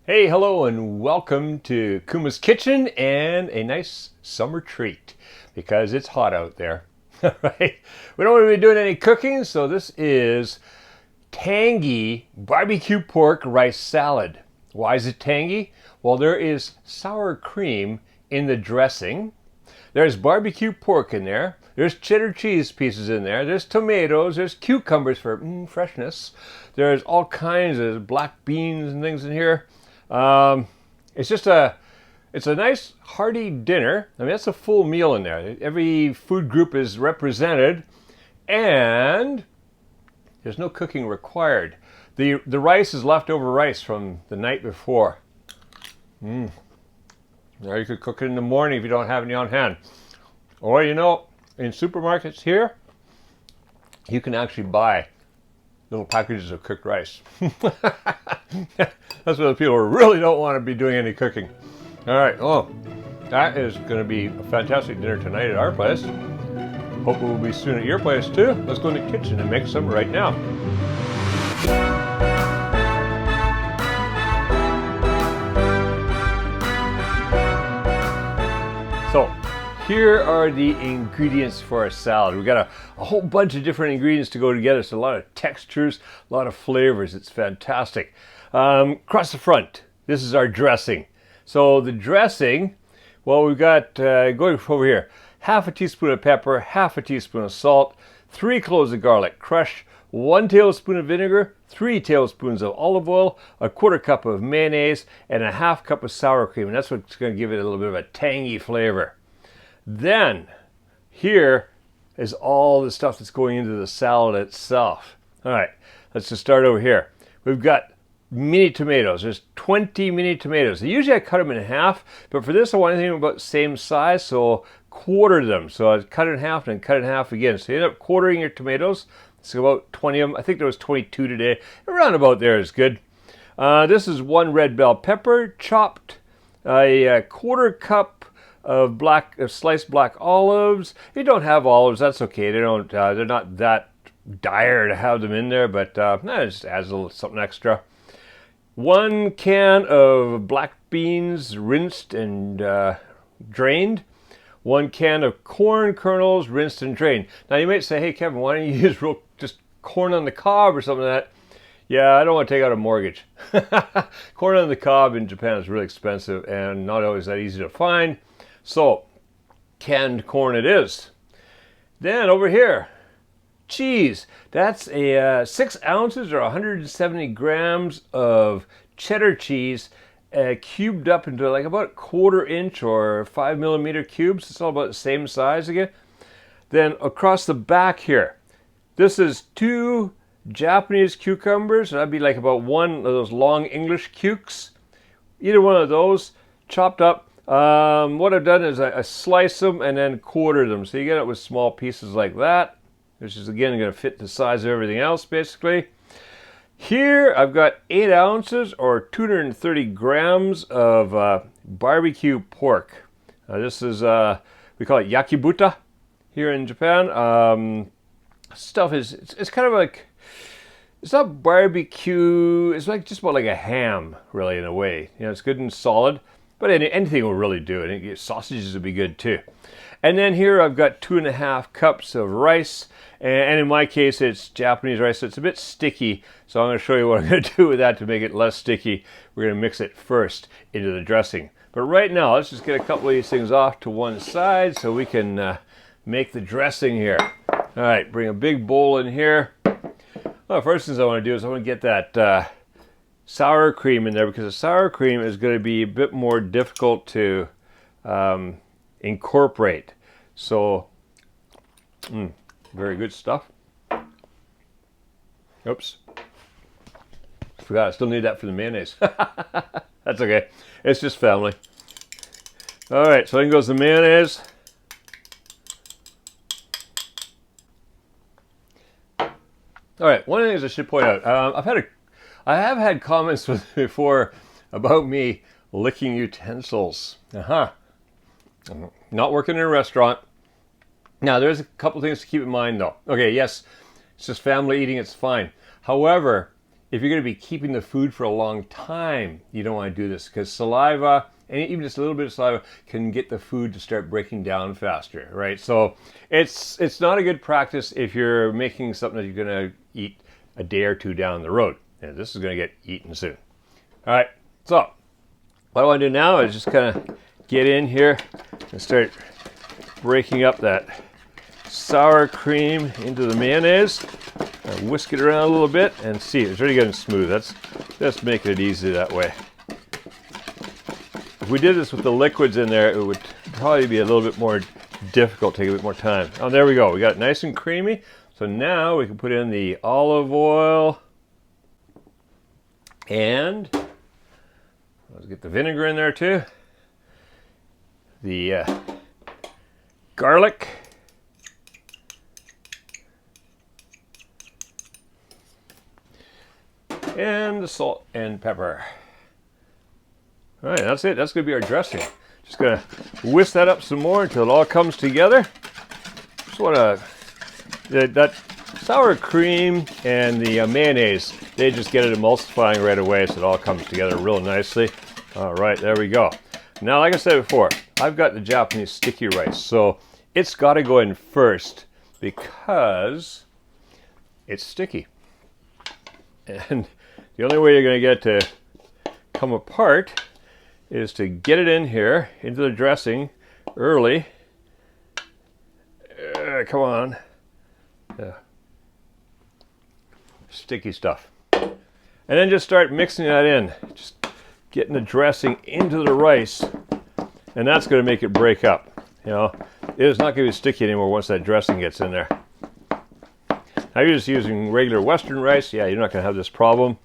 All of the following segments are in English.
Hey, hello, and welcome to Kuma's Kitchen and a nice summer treat because it's hot out there. Right? We don't want to be doing any cooking, so this is tangy barbecue pork rice salad. Why is it tangy? Well, there is sour cream in the dressing. There's barbecue pork in there. There's cheddar cheese pieces in there. There's tomatoes. There's cucumbers for freshness. There's all kinds of black beans and things in here. It's just it's a nice hearty dinner. I mean, that's a full meal in there. Every food group is represented, and there's no cooking required. The rice is leftover rice from the night before. Now you could cook it in the morning if you don't have any on hand. Or in supermarkets here, you can actually buy little packages of cooked rice. That's what the people who really don't want to be doing any cooking. All right. Oh, that is going to be a fantastic dinner tonight at our place. Hope it will be soon at your place too. Let's go in the kitchen and make some right now. So, here are the ingredients for our salad. We've got a whole bunch of different ingredients to go together. So a lot of textures, a lot of flavors. It's fantastic. Across the front, this is our dressing. So the dressing, well, we've got, going over here, half a teaspoon of pepper, half a teaspoon of salt, 3 cloves of garlic crushed, 1 tablespoon of vinegar, 3 tablespoons of olive oil, a 1/4 cup of mayonnaise, and a 1/2 cup of sour cream. And that's what's going to give it a little bit of a tangy flavor. Then, here is all the stuff that's going into the salad itself. All right, let's just start over here. We've got mini tomatoes. There's 20 mini tomatoes. Usually I cut them in half, but for this I want anything about the same size, so quarter them. So I cut it in half and then cut it in half again. So you end up quartering your tomatoes. It's about 20 of them. I think there was 22 today. Around about there is good. This is 1 red bell pepper, chopped, a 1/4 cup of sliced black olives. If you don't have olives, that's okay. They're not that dire to have them in there, but it just adds a little something extra. 1 can of black beans rinsed and drained. 1 can of corn kernels rinsed and drained. Now you might say, hey Kevin, why don't you use just corn on the cob or something like that? Yeah, I don't want to take out a mortgage. Corn on the cob in Japan is really expensive and not always that easy to find. So, canned corn it is. Then over here, cheese. That's a 6 ounces or 170 grams of cheddar cheese cubed up into like about 1/4 inch or 5 millimeter cubes. It's all about the same size again. Then across the back here, this is 2 Japanese cucumbers. That'd be like about 1 of those long English cukes. Either one of those chopped up. What I've done is I slice them and then quarter them. So you get it with small pieces like that, which is again going to fit the size of everything else basically. Here I've got 8 ounces or 230 grams of barbecue pork. This is, we call it yakibuta here in Japan. Stuff is, it's kind of like, it's not barbecue, it's like just about like a ham really in a way. It's good and solid. But anything will really do it. Sausages would be good too. And then here I've got 2.5 cups of rice. And in my case, it's Japanese rice, so it's a bit sticky. So I'm going to show you what I'm going to do with that to make it less sticky. We're going to mix it first into the dressing. But right now, let's just get a couple of these things off to one side so we can make the dressing here. All right, bring a big bowl in here. Well, the first thing I want to do is I want to get that sour cream in there, because the sour cream is going to be a bit more difficult to incorporate. So, very good stuff. Oops. Forgot, I still need that for the mayonnaise. That's okay. It's just family. All right, so in goes the mayonnaise. All right, one of the things I should point out, I have had comments before about me licking utensils. Not working in a restaurant. Now, there's a couple things to keep in mind, though. Okay, yes, it's just family eating, it's fine. However, if you're going to be keeping the food for a long time, you don't want to do this because saliva, and even just a little bit of saliva, can get the food to start breaking down faster, right? So it's not a good practice if you're making something that you're going to eat a day or two down the road. And this is going to get eaten soon. All right, so what I want to do now is just kind of get in here and start breaking up that sour cream into the mayonnaise. Whisk it around a little bit and see, it's really getting smooth. That's making it easy that way. If we did this with the liquids in there, it would probably be a little bit more difficult, take a bit more time. Oh, there we go. We got it nice and creamy. So now we can put in the olive oil and let's get the vinegar in there too. The garlic. And the salt and pepper. All right, that's it. That's going to be our dressing. Just going to whisk that up some more until it all comes together. Just want to, that sour cream and the mayonnaise, they just get it emulsifying right away so it all comes together real nicely. All right, there we go. Now, like I said before, I've got the Japanese sticky rice, so it's got to go in first because it's sticky. And the only way you're going to get it to come apart is to get it in here, into the dressing early. Come on. Sticky stuff. And then just start mixing that in. Just getting the dressing into the rice. And that's going to make it break up. You know, it is not going to be sticky anymore once that dressing gets in there. Now you're just using regular Western rice, yeah, you're not going to have this problem.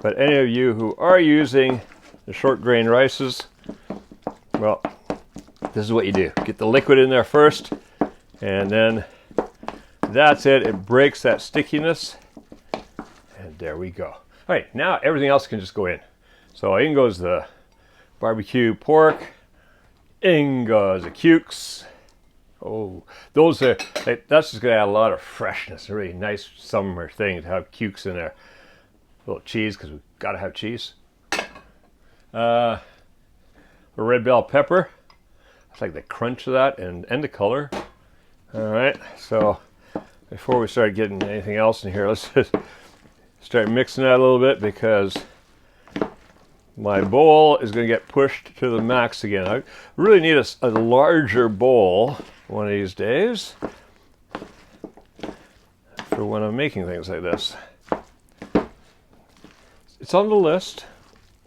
But any of you who are using the short grain rices, well, this is what you do. Get the liquid in there first, and then that's it. It breaks that stickiness, and there we go. All right, now everything else can just go in. So in goes the barbecue pork, in goes the cukes. Oh, those are, that's just going to add a lot of freshness. A really nice summer thing to have cukes in there. A little cheese, because we've got to have cheese. A red bell pepper. I like the crunch of that and the color. All right, so before we start getting anything else in here, let's just start mixing that a little bit because my bowl is going to get pushed to the max again. I really need a larger bowl one of these days for when I'm making things like this. It's on the list,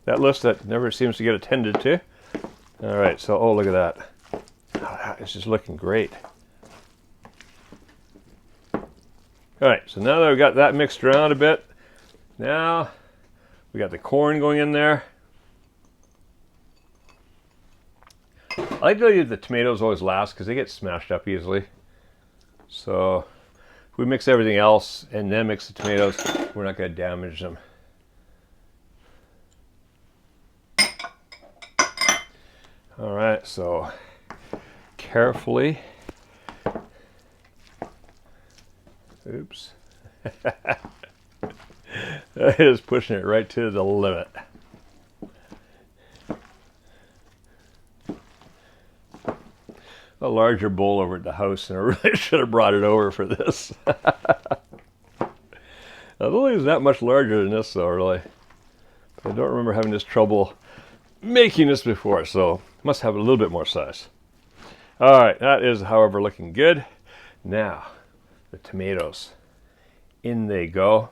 that list that never seems to get attended to. All right, so, oh, look at that. Oh, that is just looking great. All right, so now that we've got that mixed around a bit, now we got the corn going in there. I like to leave the tomatoes always last because they get smashed up easily. So if we mix everything else and then mix the tomatoes, we're not going to damage them. All right, so carefully. Oops. That is pushing it right to the limit. A larger bowl over at the house, and I really should have brought it over for this. I don't think it's that much larger than this, though, really. I don't remember having this trouble making this before, so must have a little bit more size. All right, that is, however, looking good. Now, the tomatoes. In they go.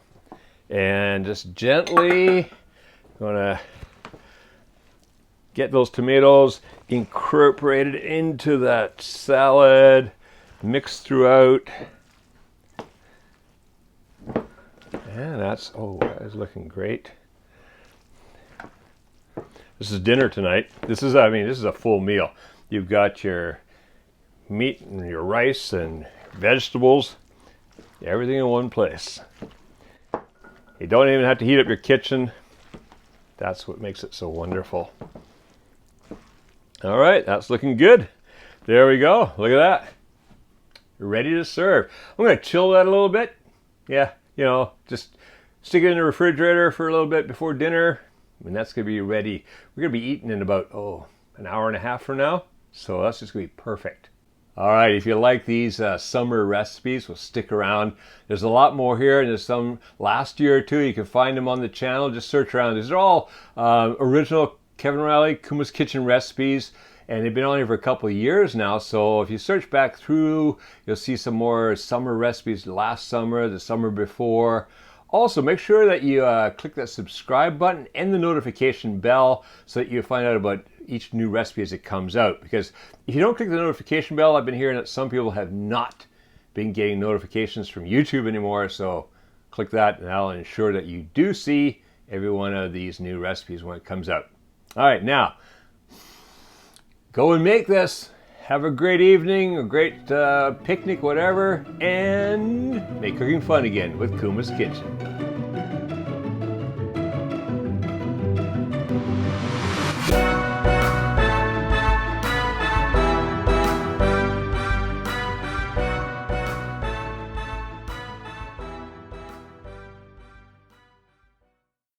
And just gently gonna get those tomatoes incorporated into that salad, mixed throughout. And that's, oh, that is looking great. This is dinner tonight. This is, I mean, this is a full meal. You've got your meat and your rice and vegetables, everything in one place. You don't even have to heat up your kitchen. That's what makes it so wonderful. All right, that's looking good. There we go. Look at that. Ready to serve. I'm going to chill that a little bit. Yeah, you know, just Stick it in the refrigerator for a little bit before dinner, and that's going to be ready. We're going to be eating in about, an hour and a half from now. So that's just going to be perfect. All right, if you like these summer recipes, well, stick around. There's a lot more here, and there's some last year or two. You can find them on the channel. Just search around. These are all original Kevin Riley Kuma's Kitchen recipes, and they've been on here for a couple of years now. So if you search back through, you'll see some more summer recipes last summer, the summer before. Also, make sure that you click that subscribe button and the notification bell so that you find out about each new recipe as it comes out. Because if you don't click the notification bell, I've been hearing that some people have not been getting notifications from YouTube anymore. So click that and that'll ensure that you do see every one of these new recipes when it comes out. All right, now go and make this. Have a great evening, a great picnic, whatever, and make cooking fun again with Kuma's Kitchen.